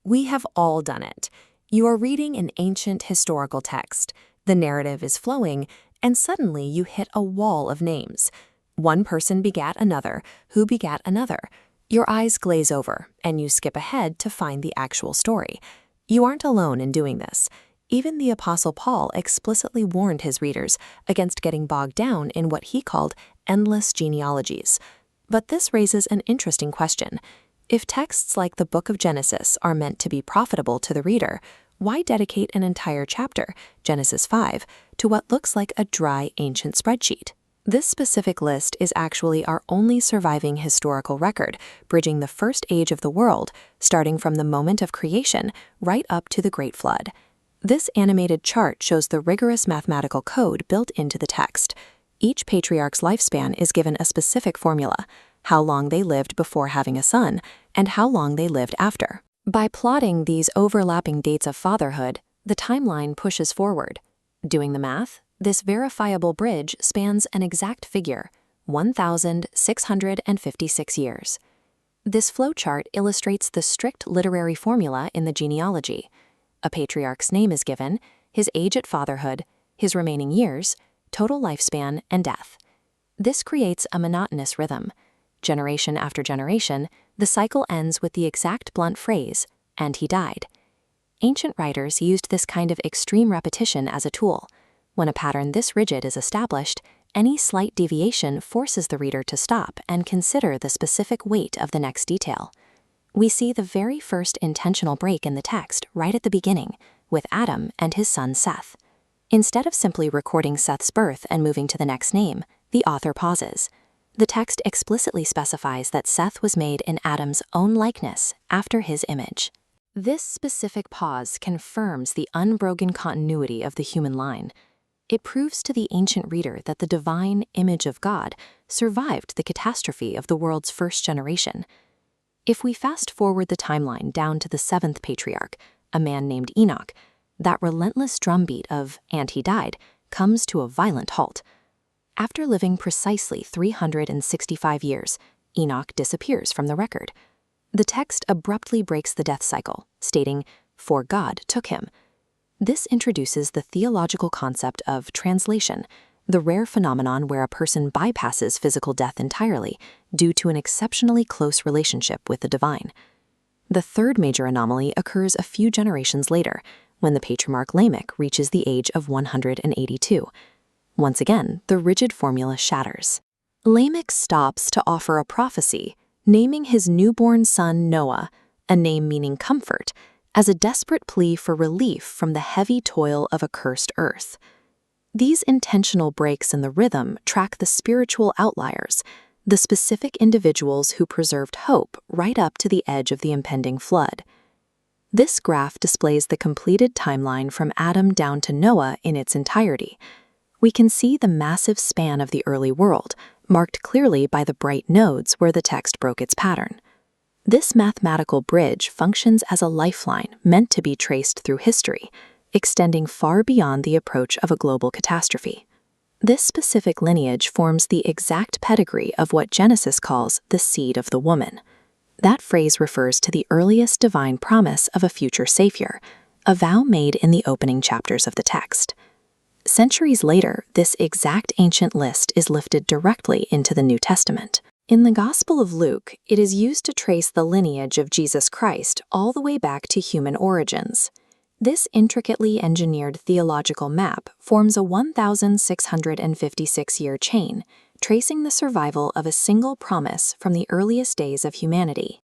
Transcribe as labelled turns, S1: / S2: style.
S1: We have all done it. You are reading an ancient historical text. The narrative is flowing, and suddenly you hit a wall of names. One person begat another, who begat another. Your eyes glaze over, and you skip ahead to find the actual story. You aren't alone in doing this. Even the Apostle Paul explicitly warned his readers against getting bogged down in what he called endless genealogies. But this raises an interesting question. If texts like the Book of Genesis are meant to be profitable to the reader, why dedicate an entire chapter, Genesis 5, to what looks like a dry ancient spreadsheet? This specific list is actually our only surviving historical record, bridging the first age of the world, starting from the moment of creation right up to the Great Flood. This animated chart shows the rigorous mathematical code built into the text. Each patriarch's lifespan is given a specific formula: how long they lived before having a son, and how long they lived after. By plotting these overlapping dates of fatherhood, the timeline pushes forward. Doing the math, this verifiable bridge spans an exact figure, 1,656 years. This flowchart illustrates the strict literary formula in the genealogy. A patriarch's name is given, his age at fatherhood, his remaining years, total lifespan, and death. This creates a monotonous rhythm. Generation after generation, the cycle ends with the exact blunt phrase, "and he died." Ancient writers used this kind of extreme repetition as a tool. When a pattern this rigid is established, any slight deviation forces the reader to stop and consider the specific weight of the next detail. We see the very first intentional break in the text right at the beginning, with Adam and his son Seth. Instead of simply recording Seth's birth and moving to the next name, the author pauses. The text explicitly specifies that Seth was made in Adam's own likeness, after his image. This specific pause confirms the unbroken continuity of the human line. It proves to the ancient reader that the divine image of God survived the catastrophe of the world's first generation. If we fast forward the timeline down to the seventh patriarch, a man named Enoch, that relentless drumbeat of "and he died" comes to a violent halt. After living precisely 365 years, Enoch disappears from the record. The text abruptly breaks the death cycle, stating, "For God took him." This introduces the theological concept of translation, the rare phenomenon where a person bypasses physical death entirely due to an exceptionally close relationship with the divine. The third major anomaly occurs a few generations later, when the patriarch Lamech reaches the age of 182. Once again, the rigid formula shatters. Lamech stops to offer a prophecy, naming his newborn son Noah, a name meaning comfort, as a desperate plea for relief from the heavy toil of a cursed earth. These intentional breaks in the rhythm track the spiritual outliers, the specific individuals who preserved hope right up to the edge of the impending flood. This graph displays the completed timeline from Adam down to Noah in its entirety. We can see the massive span of the early world, marked clearly by the bright nodes where the text broke its pattern. This mathematical bridge functions as a lifeline meant to be traced through history, extending far beyond the approach of a global catastrophe. This specific lineage forms the exact pedigree of what Genesis calls the seed of the woman. That phrase refers to the earliest divine promise of a future savior, a vow made in the opening chapters of the text. Centuries later, this exact ancient list is lifted directly into the New Testament. In the Gospel of Luke, it is used to trace the lineage of Jesus Christ all the way back to human origins. This intricately engineered theological map forms a 1,656-year chain, tracing the survival of a single promise from the earliest days of humanity.